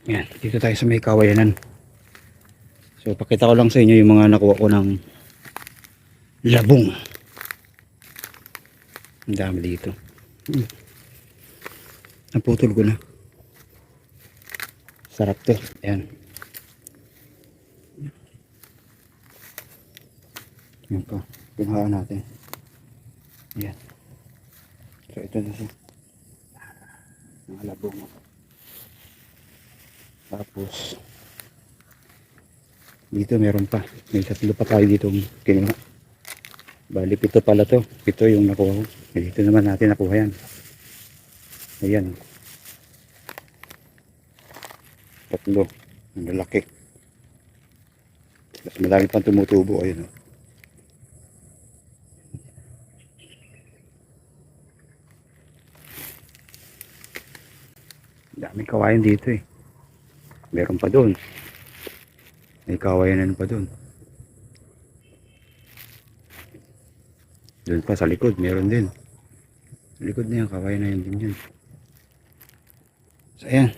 Yan, dito tayo sa may kawayanan. So pakita ko lang sa inyo yung mga nakuha ko ng labong. Ang dami dito. Naputol ko na. Sarap to. Ayan. Yan po. Pinuhaan natin. Ayan. So ito na siya. Mga labong. Tapos dito meron pa. May 3 pa tayo dito kinuha. Bali 7 pala to. 7 yung nakuha ko. Dito naman natin nakuha yan. Ayan. 3. Ang lalaki. Mas madami pang tumutubo. Ayun. Daming kawayan dito eh. Meron pa doon. May kawayanan pa doon. Doon pa sa likod, meron din. Sa likod na yan, kawayan na yun din yun. So ayan.